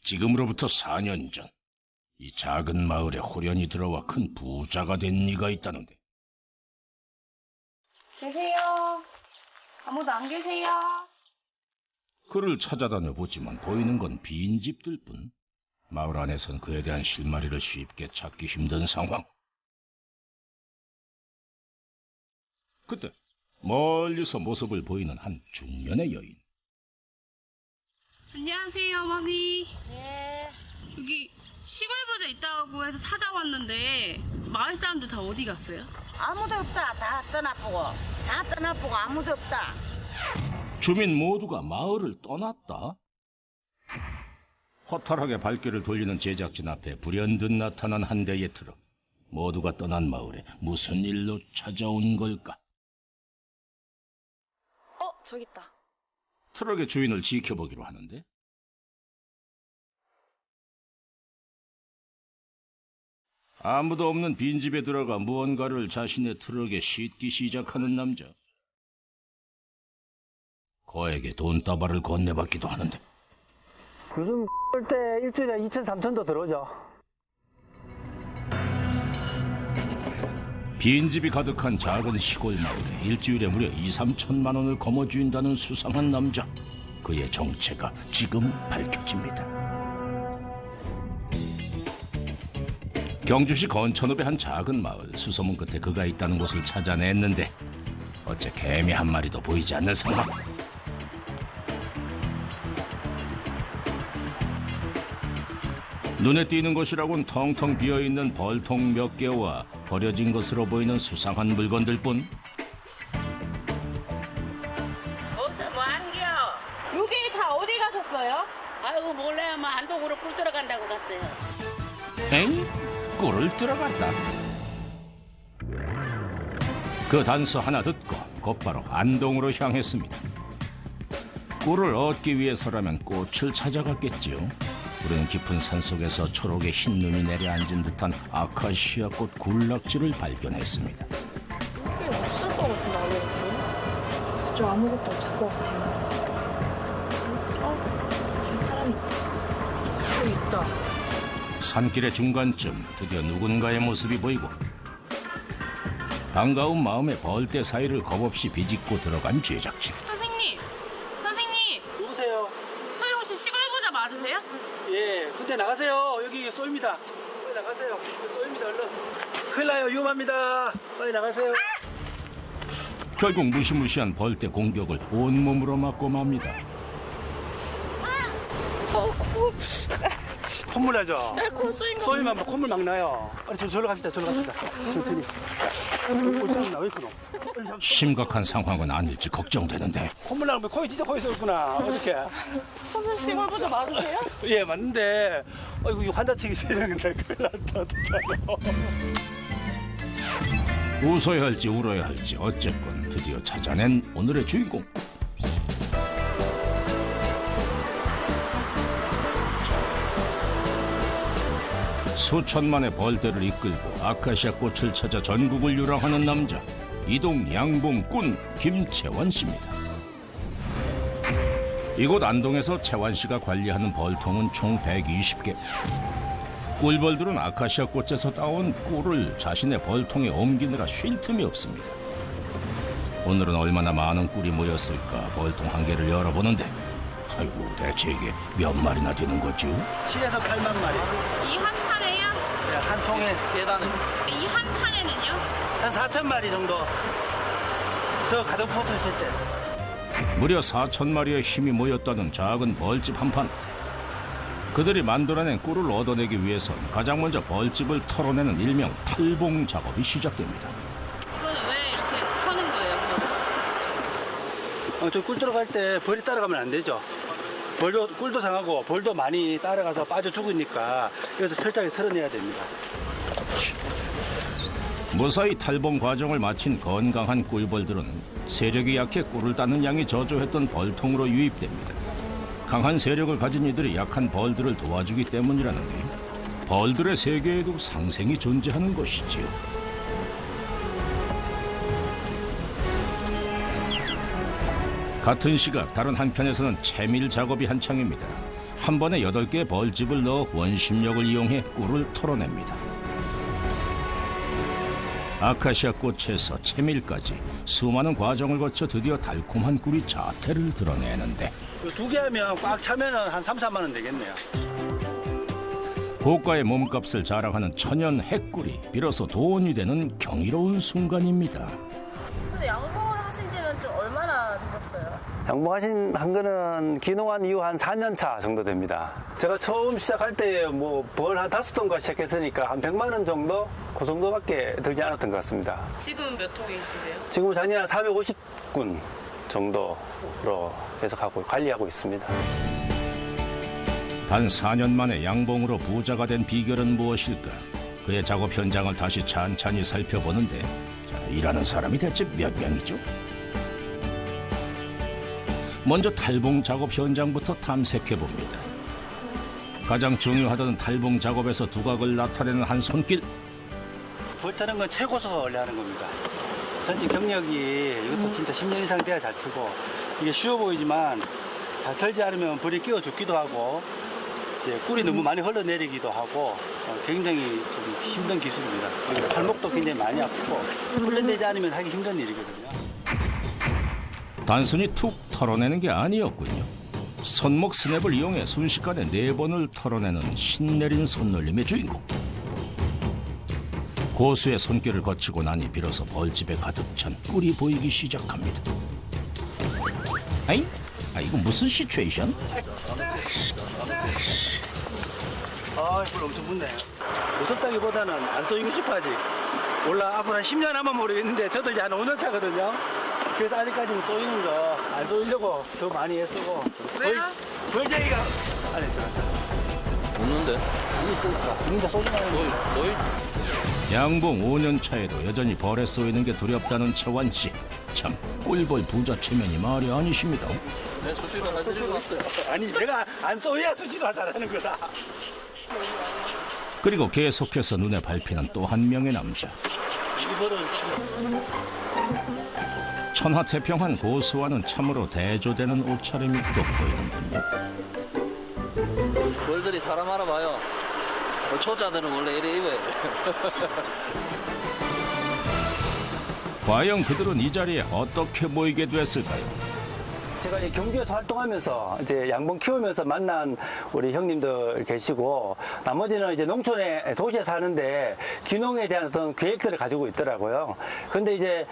지금으로부터 4년 전, 이 작은 마을에 호련히 들어와 큰 부자가 된 네가 있다는데. 계세요? 아무도 안 계세요? 그를 찾아다녀 보지만 보이는 건 빈 집들 뿐. 마을 안에선 그에 대한 실마리를 쉽게 찾기 힘든 상황. 그때 멀리서 모습을 보이는 한 중년의 여인. 안녕하세요, 어머니. 예. 여기 시골 부자 있다고 해서 찾아왔는데 마을 사람들 다 어디 갔어요? 아무도 없다. 다 떠나보고 아무도 없다. 주민 모두가 마을을 떠났다. 허탈하게 발길을 돌리는 제작진 앞에 불현듯 나타난 한 대의 트럭. 모두가 떠난 마을에 무슨 일로 찾아온 걸까? 저기 있다. 트럭의 주인을 지켜보기로 하는데 아무도 없는 빈집에 들어가 무언가를 자신의 트럭에 싣기 시작하는 남자. 거에게 돈다발을 건네받기도 하는데 요즘 때 일주일에 2천, 3천도 들어오죠. 빈집이 가득한 작은 시골 마을에 일주일에 무려 2, 3천만 원을 거머쥐인다는 수상한 남자. 그의 정체가 지금 밝혀집니다. 경주시 건천읍의 한 작은 마을. 수소문 끝에 그가 있다는 곳을 찾아냈는데 어째 개미 한 마리도 보이지 않는 상황. 눈에 띄는 것이라곤 텅텅 비어있는 벌통 몇 개와 버려진 것으로 보이는 수상한 물건들뿐. 거기서 뭐 하는겨? 여기 다 어디 가셨어요? 아이고 몰라요. 뭐 안동으로 꿀 들어간다고 갔어요. 에이? 꿀을 들어갔다. 그 단서 하나 듣고 곧바로 안동으로 향했습니다. 꿀을 얻기 위해서라면 꽃을 찾아갔겠지요. 우리는 깊은 산속에서 초록의 흰 눈이 내려앉은 듯한 아카시아 꽃 군락지를 발견했습니다. 꽤 없을 것 같은데, 아무것도. 그쪽 아무것도 없을 것 같아요. 저기 사람이 저기 있다. 산길의 중간쯤 드디어 누군가의 모습이 보이고 반가운 마음에 벌떼 사이를 겁없이 비집고 들어간 제작진. 선생님! 누구세요? 선생님 혹시 시골 부자 맞으세요? 예, 근데 나가세요. 여기 쏘입니다. 빨리 나가세요. 쏘입니다. 얼른. 큰일 나요. 위험합니다. 빨리 나가세요. 결국 무시무시한 벌떼 공격을 온몸으로 맞고 맙니다. 콧물 나죠? 코 쏘인 거. 쏘이면 뭐 콧물 막 나요. 빨리 저리로 갑시다. 천천히. 콧물 나왜 그노? 심각한 상황은 아닐지 걱정되는데 콧물 나면 코에 진짜 코에 쏘였구나. 어떻게? 선생님 시골 부자 맞으세요? 예, 맞는데. 아이고, 이 환자증이 있어야 되는데 큰일 났다. 어떡해요? 웃어야 할지 울어야 할지 어쨌건 드디어 찾아낸 오늘의 주인공. 수천만의 벌떼를 이끌고 아카시아 꽃을 찾아 전국을 유랑하는 남자. 이동 양봉꾼 김채원 씨입니다. 이곳 안동에서 채원 씨가 관리하는 벌통은 총 120개. 꿀벌들은 아카시아 꽃에서 따온 꿀을 자신의 벌통에 옮기느라 쉴 틈이 없습니다. 오늘은 얼마나 많은 꿀이 모였을까 벌통 한 개를 열어보는데 아이고 대체 이게 몇 마리나 되는 거죠? 7에서 8만 마리. 이 한 칸에요? 네, 한 통에 계단은 이 한 칸에는요? 한 4천 마리 정도. 저 가득 포트 있을 때. 무려 4천 마리의 힘이 모였다는 작은 벌집 한판. 그들이 만들어낸 꿀을 얻어내기 위해선 가장 먼저 벌집을 털어내는 일명 탈봉 작업이 시작됩니다. 이거는 왜 이렇게 터는 거예요? 저 꿀 들어갈 때 벌이 따라가면 안 되죠. 꿀도 상하고 벌도 많이 따라가서 빠져 죽으니까 여기서 철저하게 털어내야 됩니다. 무사히 탈봉 과정을 마친 건강한 꿀벌들은 세력이 약해 꿀을 따는 양이 저조했던 벌통으로 유입됩니다. 강한 세력을 가진 이들이 약한 벌들을 도와주기 때문이라는데 벌들의 세계에도 상생이 존재하는 것이지요. 같은 시각 다른 한편에서는 채밀 작업이 한창입니다. 한 번에 8개의 벌집을 넣어 원심력을 이용해 꿀을 털어냅니다. 아카시아 꽃에서 채밀까지 수많은 과정을 거쳐 드디어 달콤한 꿀이 자태를 드러내는데 2개 하면 꽉 차면은 한 3, 4만 원 되겠네요. 고가의 몸값을 자랑하는 천연 핵꿀이 비로소 돈이 되는 경이로운 순간입니다. 근데 양봉을 하신 지는 좀 얼마나 되셨어요? 양봉하신 한 거는 기농한 이후 한 4년 차 정도 됩니다. 제가 처음 시작할 때 뭐 벌 한 5통과 시작했으니까 한 100만 원 정도? 그 정도밖에 들지 않았던 것 같습니다. 지금 몇 통이신데요? 지금 작년 한 450군 정도로 계속 관리하고 있습니다. 단 4년 만에 양봉으로 부자가 된 비결은 무엇일까? 그의 작업 현장을 다시 찬찬히 살펴보는데 자, 일하는 사람이 대체 몇 명이죠? 먼저 탈봉 작업 현장부터 탐색해봅니다. 가장 중요하던 탈봉 작업에서 두각을 나타내는 한 손길. 벌 타는 건 최고수가 원래 하는 겁니다. 전체 경력이 이것도 진짜 10년 이상 돼야 잘 트고 이게 쉬워 보이지만 잘 털지 않으면 벌이 끼워 죽기도 하고 이제 꿀이 너무 많이 흘러내리기도 하고 굉장히 좀 힘든 기술입니다. 그리고 발목도 굉장히 많이 아프고 훈련되지 않으면 하기 힘든 일이거든요. 단순히 툭 털어내는 게 아니었군요. 손목 스냅을 이용해 순식간에 4번을 털어내는 신내린 손놀림의 주인공. 고수의 손길을 거치고 나니 비로소 벌집에 가득 찬 꿀이 보이기 시작합니다. 아이? 이거 무슨 시츄에이션? 꿀 엄청 묻네. 무섭다기보다는 안 쏘이고 싶어 아직. 몰라, 앞으로 한 10년 하면 모르겠는데 저도 이제 한 5년 차거든요. 그래서 아직까지는 쏘이는 거 안 쏘이려고 더 많이 애쓰고. 왜요? 벌쟁이가 안에 들어갔다. 없는데? 안에 있으니까. 혼자 쏘지 마요. 너희 양봉 5년 차에도 여전히 벌에 쏘이는 게 두렵다는 채원 씨. 참 꿀벌 부자 체면이 말이 아니십니다. 내 수시로 해드리고 있어요. 아니, 내가 안 쏘여야 수지로 잘하는 거다. 그리고 계속해서 눈에 밟히는 또 한 명의 남자. 이 벌은 천하태평한 고수와는 참으로 대조되는 옷차림이 돋보이는군요. 벌들이 사람 알아봐요. 초짜들은 원래 이래 입어야 돼. 과연 그들은 이 자리에 어떻게 모이게 됐을까요? 제가 이제 경주에서 활동하면서 이제 양봉 키우면서 만난 우리 형님들 계시고 나머지는 이제 농촌에 도시에 사는데 귀농에 대한 어떤 계획들을 가지고 있더라고요. 근데 이제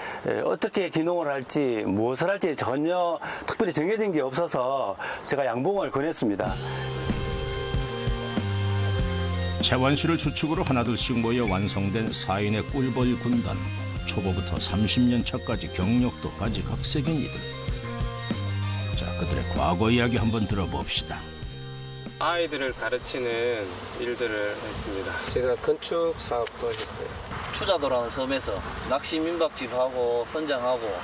어떻게 귀농을 할지 무엇을 할지 전혀 특별히 정해진 게 없어서 제가 양봉을 권했습니다. 채원 씨를 주축으로 하나둘씩 모여 완성된 4인의 꿀벌 군단. 초보부터 30년 차까지 경력도 가지각색인 이들. 자, 그들의 과거 이야기 한번 들어봅시다. 아이들을 가르치는 일들을 했습니다. 제가 건축 사업도 했어요. 추자도라는 섬에서 낚시 민박집하고 선장하고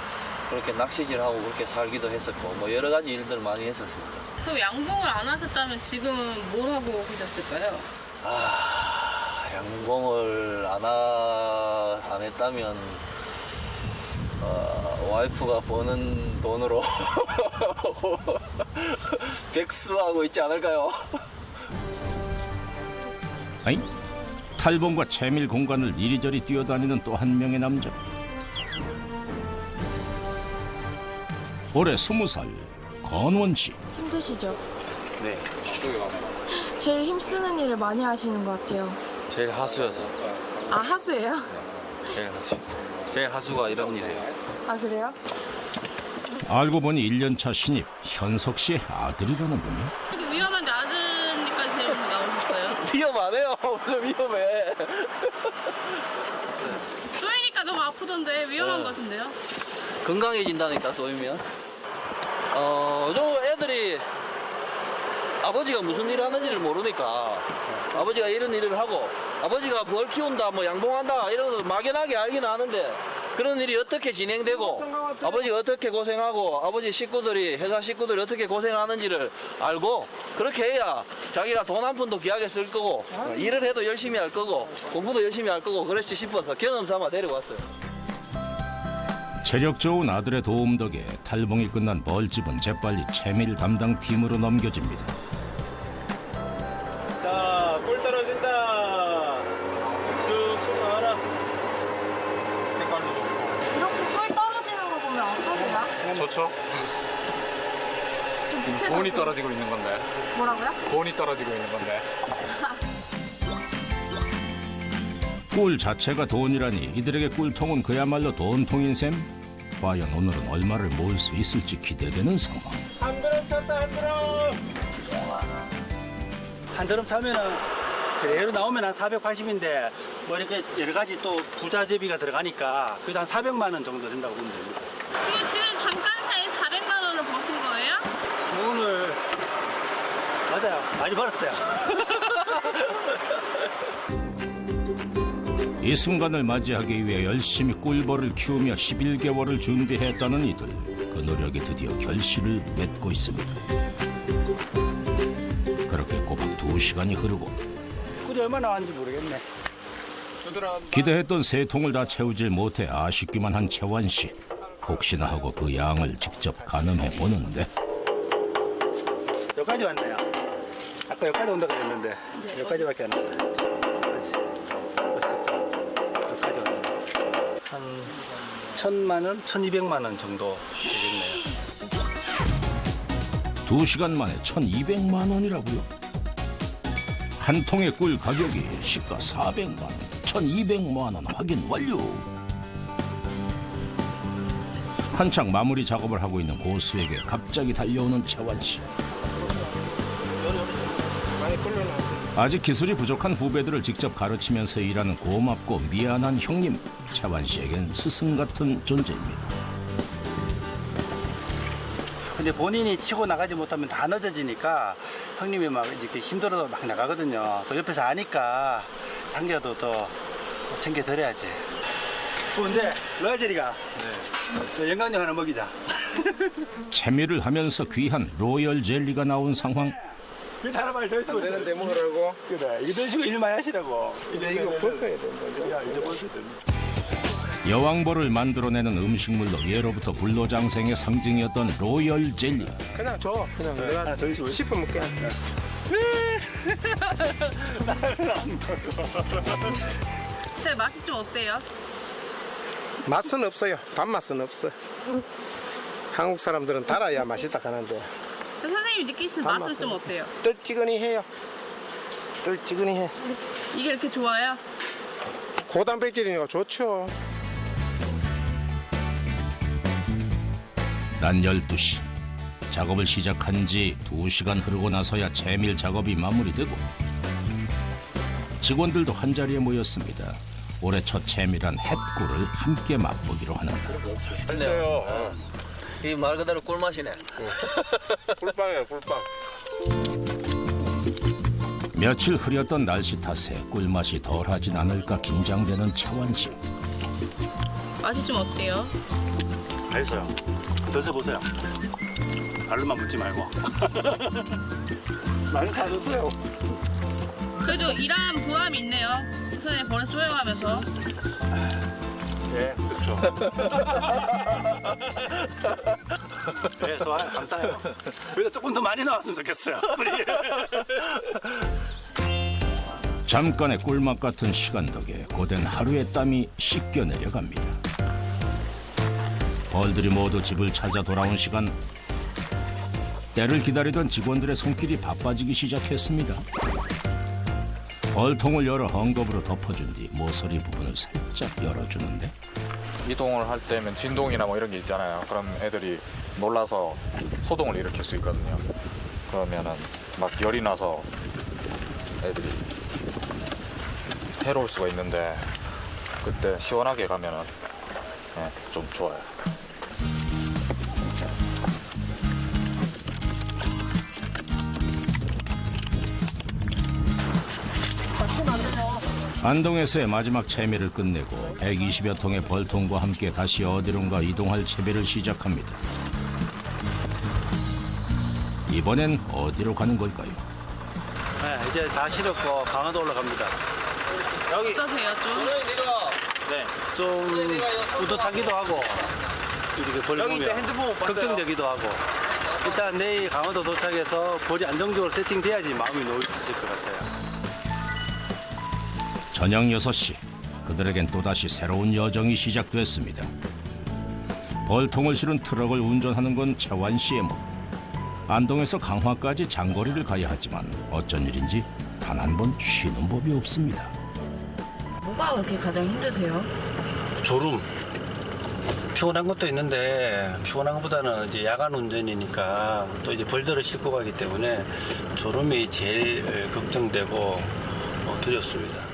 그렇게 낚시질하고 그렇게 살기도 했었고 뭐 여러 가지 일들 많이 했었습니다. 그럼 양봉을 안 하셨다면 지금은 뭘 하고 계셨을까요? 양봉을 안 했다면 와이프가 버는 돈으로 백수하고 있지 않을까요? 아이? 탈봉과 채밀 공간을 이리저리 뛰어다니는 또 한 명의 남자. 올해 20살 건원 씨. 힘드시죠? 네. 제일 힘쓰는 일을 많이 하시는 것 같아요. 제일 하수여서. 아, 하수예요? 제일 하수. 제일 하수가 이런 일이에요. 아, 그래요? 알고 보니 1년차 신입 현석 씨의 아들이라는군요. 이렇게 위험한데 아드님까지 데리고 나오셨어요? 위험 안 해요. 무슨 위험해. 쏘이니까 너무 아프던데 위험한 것 같은데요? 건강해진다니까 쏘이면. 저 애들이 아버지가 무슨 일을 하는지를 모르니까 아버지가 이런 일을 하고 아버지가 벌 키운다 뭐 양봉한다 이런 거 막연하게 알긴 아는데 그런 일이 어떻게 진행되고 아버지가 어떻게 고생하고 아버지 식구들이 회사 식구들이 어떻게 고생하는지를 알고 그렇게 해야 자기가 돈 한 푼도 귀하게 쓸 거고 일을 해도 열심히 할 거고 공부도 열심히 할 거고 그렇지 싶어서 경험 삼아 데려왔어요. 체력 좋은 아들의 도움 덕에 탈봉이 끝난 벌집은 재빨리 채밀 담당 팀으로 넘겨집니다. 좋죠. 좀 구체적으로. 돈이 떨어지고 있는 건데. 뭐라고요? 돈이 떨어지고 있는 건데. 꿀 자체가 돈이라니 이들에게 꿀통은 그야말로 돈통인 셈. 과연 오늘은 얼마를 모을 수 있을지 기대되는 상황. 한 드럼 쳤다, 한 드럼. 한 드럼 차면은 그대로 나오면 한 480인데 뭐 이렇게 여러 가지 또 부자재비가 들어가니까 그래도 한 400만 원 정도 된다고 보면 됩니다. 이거 지금 잠깐 사이에 400만 원을 버신 거예요? 오늘 맞아요. 많이 벌었어요. 이 순간을 맞이하기 위해 열심히 꿀벌을 키우며 11개월을 준비했다는 이들. 그 노력이 드디어 결실을 맺고 있습니다. 그렇게 꼬박 2시간이 흐르고 꿀이 얼마나 나왔는지 모르겠네. 기대했던 3통을 다 채우질 못해 아쉽기만 한 채원 씨. 혹시나 하고 그 양을 직접 가늠해 보는데 여기까지 왔네요. 아까 여기까지 온다고 했는데 여기까지밖에 안 왔다. 여기까지. 보셨죠? 여기까지 왔네요. 한 1,000만 원, 1,200만 원 정도 되겠네요. 2시간 만에 1,200만 원이라고요? 한 통의 꿀 가격이 시가 400만 원, 1,200만 원 확인 완료. 한창 마무리 작업을 하고 있는 고수에게 갑자기 달려오는 채원 씨. 아직 기술이 부족한 후배들을 직접 가르치면서 일하는 고맙고 미안한 형님. 채원 씨에겐 스승 같은 존재입니다. 근데 본인이 치고 나가지 못하면 다 늦어지니까 형님이 막 이렇게 힘들어도 막 나가거든요. 또 옆에서 아니까 장기라도 더 챙겨드려야지. 근데 로얄젤리가 네. 영감님 하나 먹이자. 채미를 하면서 귀한 로열 젤리가 나온 상황. 그 하나만 더 있으면 되는데 먹으라고. 그래 이거 드시고 일 많이 하시라고. 근데 이거 벗어야 된다. 야 이제 벗어야 된다. 여왕벌을 만들어내는 음식물로 예로부터 불로장생의 상징이었던 로열 젤리. 그냥 줘. 그냥 내가 하나 더 드시고. 씹어먹게. 네, 맛이 좀 어때요? 맛은 없어요. 단맛은 없어. 한국 사람들은 달아야 맛있다 하는데 선생님이 느끼시는 맛은 좀 어때요? 떨찌근이해요. 떨찌근이해. 이게 이렇게 좋아요? 고단백질이니까 좋죠. 난 12시. 작업을 시작한 지 2시간 흐르고 나서야 채밀 작업이 마무리되고 직원들도 한자리에 모였습니다. 올해 첫 채밀한 햇꿀을 함께 맛보기로 하는다. 맞네요. 이 말 그대로 꿀맛이네. 꿀빵이에요, 꿀빵. 며칠 흐렸던 날씨 탓에 꿀맛이 덜하진 않을까 긴장되는 채원 씨. 맛이 좀 어때요? 맛있어요. 드셔보세요. 발로만 묻지 말고. 많이 다 드세요. 그래도 일한 보람이 있네요. 선생님 벌을 소용하면서. 네, 그렇죠. 네, 좋아요. 감사해요. 그래도 조금 더 많이 나왔으면 좋겠어요. 우리. 잠깐의 꿀맛 같은 시간 덕에 고된 하루의 땀이 씻겨 내려갑니다. 벌들이 모두 집을 찾아 돌아온 시간. 때를 기다리던 직원들의 손길이 바빠지기 시작했습니다. 벌통을 열어 헝겊으로 덮어준 뒤 모서리 부분을 살짝 열어주는데 이동을 할 때면 진동이나 뭐 이런 게 있잖아요. 그럼 애들이 놀라서 소동을 일으킬 수 있거든요. 그러면은 막 열이 나서 애들이 해로울 수가 있는데 그때 시원하게 가면은 좀 좋아요. 안동에서의 마지막 채미를 끝내고 120여 통의 벌통과 함께 다시 어디론가 이동할 채비를 시작합니다. 이번엔 어디로 가는 걸까요? 네, 이제 다 실었고 강화도 올라갑니다. 여기 어떠세요 좀? 네, 좀 뿌듯하기도 하고 이렇게 벌 보면 걱정되기도 하고 일단 내일 강화도 도착해서 벌이 안정적으로 세팅돼야지 마음이 놓일 수 있을 것 같아요. 저녁 6시 그들에겐 또다시 새로운 여정이 시작됐습니다. 벌통을 실은 트럭을 운전하는 건 채완 씨의 목. 안동에서 강화까지 장거리를 가야 하지만 어쩐 일인지 단 한 번 쉬는 법이 없습니다. 뭐가 그렇게 가장 힘드세요? 졸음. 피곤한 것도 있는데 피곤한 것보다는 이제 야간 운전이니까 또 이제 벌들을 싣고 가기 때문에 졸음이 제일 걱정되고 두렵습니다.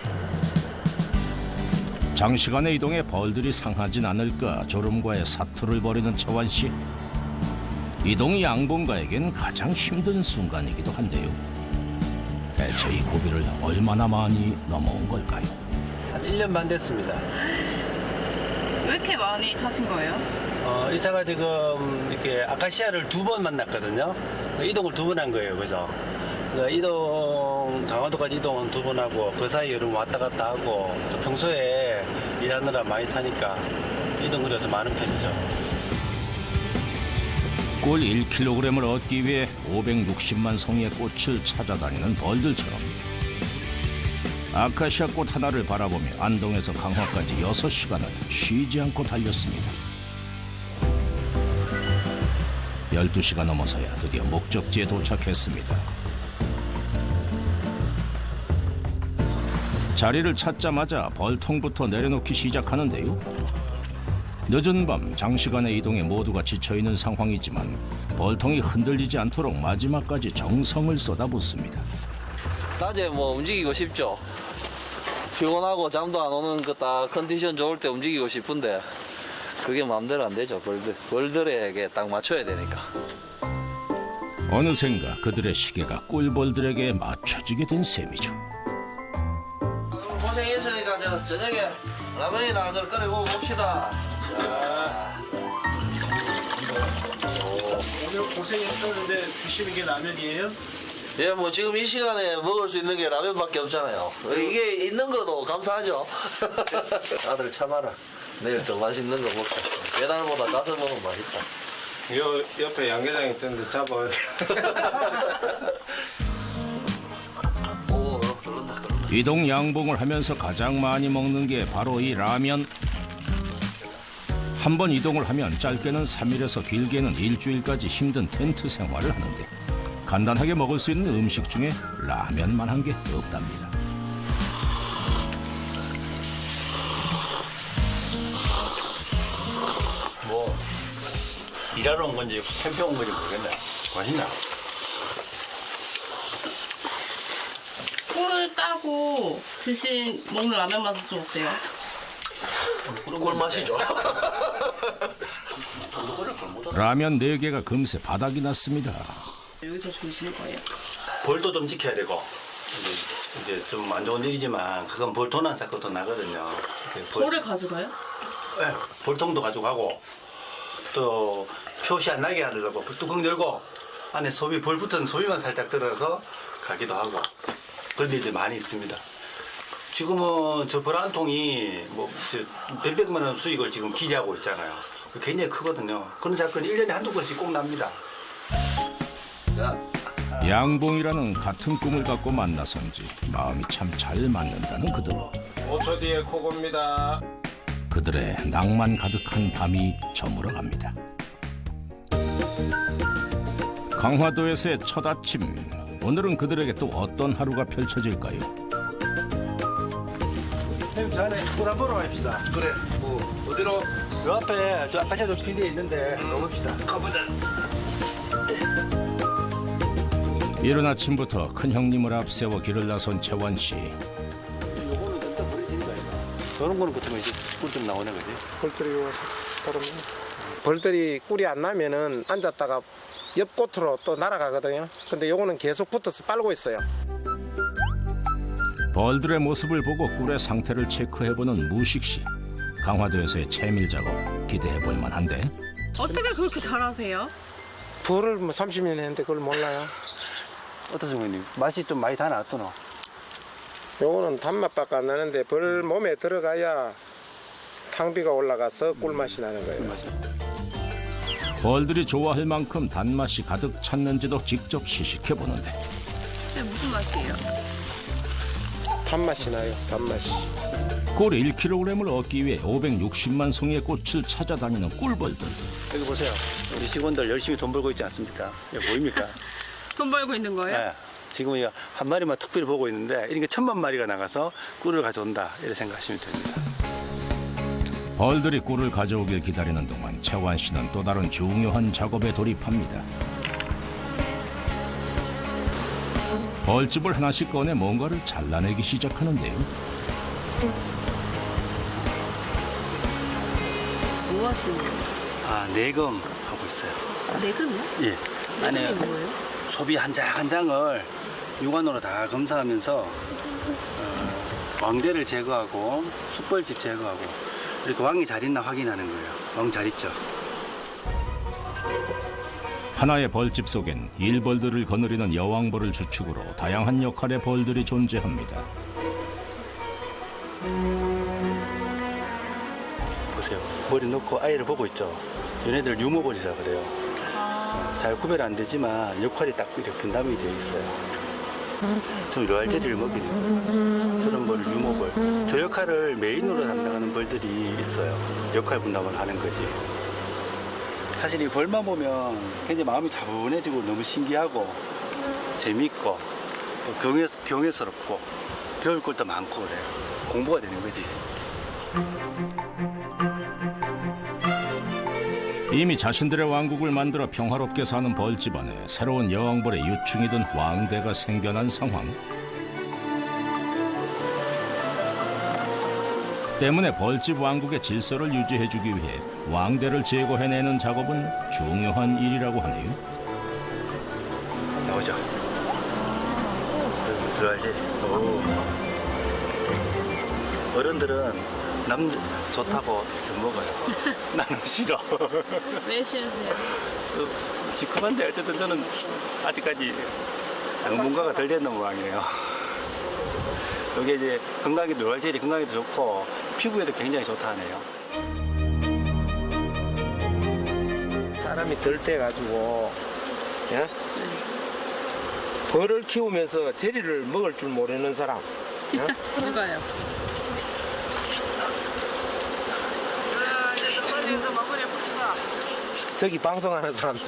장시간의 이동에 벌들이 상하진 않을까 졸음과의 사투를 벌이는 채완 씨. 이동 양봉가에겐 가장 힘든 순간이기도 한데요. 대체 이 고비를 얼마나 많이 넘어온 걸까요? 한 1년 반 됐습니다. 왜 이렇게 많이 타신 거예요? 이 차가 지금 이렇게 아카시아를 2번 만났거든요. 이동을 2번 한 거예요. 그래서 강화도까지 이동은 2번 하고 그 사이 여름 왔다 갔다 하고 또 평소에 일하느라 많이 타니까 이동거리가 좀 많은 편이죠. 꿀 1kg을 얻기 위해 560만 송이의 꽃을 찾아다니는 벌들처럼 아카시아 꽃 하나를 바라보며 안동에서 강화까지 6시간을 쉬지 않고 달렸습니다. 12시가 넘어서야 드디어 목적지에 도착했습니다. 자리를 찾자마자 벌통부터 내려놓기 시작하는데요. 늦은 밤 장시간의 이동에 모두가 지쳐있는 상황이지만 벌통이 흔들리지 않도록 마지막까지 정성을 쏟아붓습니다. 낮에 뭐 움직이고 싶죠. 피곤하고 잠도 안 오는 그 딱 컨디션 좋을 때 움직이고 싶은데 그게 마음대로 안 되죠. 벌들에게 딱 맞춰야 되니까. 어느샌가 그들의 시계가 꿀벌들에게 맞춰지게 된 셈이죠. 고생했으니까 저녁에 라면이나 한잔 끓여 먹어봅시다. 자. 오늘 고생했었는데 드시는 게 라면이에요? 예, 뭐 지금 이 시간에 먹을 수 있는 게 라면밖에 없잖아요. 이게 있는 것도 감사하죠. 아들 참아라. 내일 더 맛있는 거 먹자. 배달보다 가서 먹으면 맛있다. 요 옆에 양계장 있던데 잡아요. 오, 그런다. 이동 양봉을 하면서 가장 많이 먹는 게 바로 이 라면. 한 번 이동을 하면 짧게는 3일에서 길게는 일주일까지 힘든 텐트 생활을 하는데 간단하게 먹을 수 있는 음식 중에 라면만한 게 없답니다. 뭐 일하러 온 건지 캠핑 온 건지 모르겠네. 맛있나? 꿀 따고 먹는 라면 맛은 좀 어때요? 꿀맛이죠. 라면 4개가 금세 바닥이 났습니다. 여기서 주무시는 거예요? 벌도 좀 지켜야 되고 이제 좀 안 좋은 일이지만 그건 벌 도난 사건도 나거든요. 벌을 가져가요? 네, 벌통도 가져가고 또 표시 안 나게 하려고 뚜껑 열고 안에 소비 벌 붙은 소비만 살짝 들어서 가기도 하고 그런 일들이 많이 있습니다. 지금은 저 벌 한 통이 뭐 몇백만 원 수익을 지금 기대하고 있잖아요. 굉장히 크거든요. 그런 사건이 1년에 한두 번씩 꼭 납니다. 양봉이라는 같은 꿈을 갖고 만나선지 마음이 참 잘 맞는다는 그들. 5초 뒤에 코고입니다. 그들의 낭만 가득한 밤이 저물어갑니다. 강화도에서의 첫 아침. 오늘은 그들에게 또 어떤 하루가 펼쳐질까요? 선생님 저 안에 꿀 한번 보러 갑시다. 그래. 뭐 어디로? 요 앞에 저 아카시아 필드에 있는데 가봅시다. 가보자. 이른 아침부터 큰 형님을 앞세워 길을 나선 채원 씨. 요거는 좀 더 버려지는 거 아닌가? 저런 거는 보통 이제 꿀 좀 나오네, 그지? 벌들이 와서 따르면 벌들이 꿀이 안 나면은 앉았다가 옆 꽃으로 또 날아가거든요. 근데 요거는 계속 붙어서 빨고 있어요. 벌들의 모습을 보고 꿀의 상태를 체크해보는 무식 씨. 강화도에서의 채밀 작업 기대해볼 만한데. 어떻게 그렇게 잘하세요? 벌을 뭐 30년 했는데 그걸 몰라요. 어떤 선생님 맛이 좀 많이 다 나왔더노? 요거는 단맛밖에 안 나는데 벌 몸에 들어가야 탕비가 올라가서 꿀맛이 나는 거예요. 벌들이 좋아할 만큼 단맛이 가득 찼는지도 직접 시식해보는데. 무슨 맛이에요? 단맛이 나요. 단맛이. 꿀 1kg을 얻기 위해 560만 송이의 꽃을 찾아다니는 꿀벌들. 여기 보세요. 우리 직원들 열심히 돈 벌고 있지 않습니까? 이거 보입니까? 돈 벌고 있는 거예요? 네. 지금 이거 한 마리만 특별히 보고 있는데 이렇게 1000만 마리가 나가서 꿀을 가져온다 이렇게 생각하시면 됩니다. 벌들이 꿀을 가져오길 기다리는 동안 채완 씨는 또 다른 중요한 작업에 돌입합니다. 벌집을 하나씩 꺼내 뭔가를 잘라내기 시작하는데요. 뭐 하시는 거예요? 아, 내금 하고 있어요. 내금이요? 예. 안에 뭐예요? 소비 한 장 한 장을 육안으로 다 검사하면서 왕대를 제거하고 숯벌집 제거하고 이렇게 왕이 잘 있나 확인하는 거예요. 왕 잘 있죠? 하나의 벌집 속엔 일벌들을 거느리는 여왕벌을 주축으로 다양한 역할의 벌들이 존재합니다. 보세요. 머리 넣고 아이를 보고 있죠. 얘네들 유모벌이라 그래요. 잘 구별 안 되지만 역할이 딱 이렇게 분담이 되어 있어요. 좀 로얄제리를 먹이는 그런 벌을 유모벌. 저 역할을 메인으로 담당하는 벌들이 있어요. 역할 분담을 하는 거지. 사실 이 벌만 보면 굉장히 마음이 차분해지고 너무 신기하고 재미있고 또 경외스럽고 배울 것도 많고 그래요. 공부가 되는 거지. 이미 자신들의 왕국을 만들어 평화롭게 사는 벌집 안에 새로운 여왕벌의 유충이던 왕대가 생겨난 상황. 때문에 벌집 왕국의 질서를 유지해주기 위해 왕대를 제거해내는 작업은 중요한 일이라고 하네요. 나오죠. 들어야지. 어른들은 남 좋다고 이렇게 먹어요. 나는 싫어. 왜 싫으세요? 시큼한데 어쨌든 저는 아직까지 당분가가 덜 됐는 모양이에요. 여기 이제 건강에도 로얄젤이 건강에도 좋고 피부에도 굉장히 좋다 하네요. 사람이 덜 떼가지고 예? 벌을 키우면서 제리를 먹을 줄 모르는 사람 예? 누가요? 저기 방송하는 사람들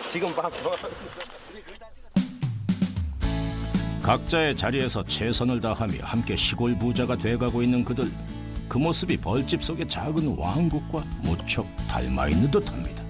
지금 방송하는 각자의 자리에서 최선을 다하며 함께 시골 부자가 돼가고 있는 그들. 그 모습이 벌집 속의 작은 왕국과 무척 닮아 있는 듯합니다.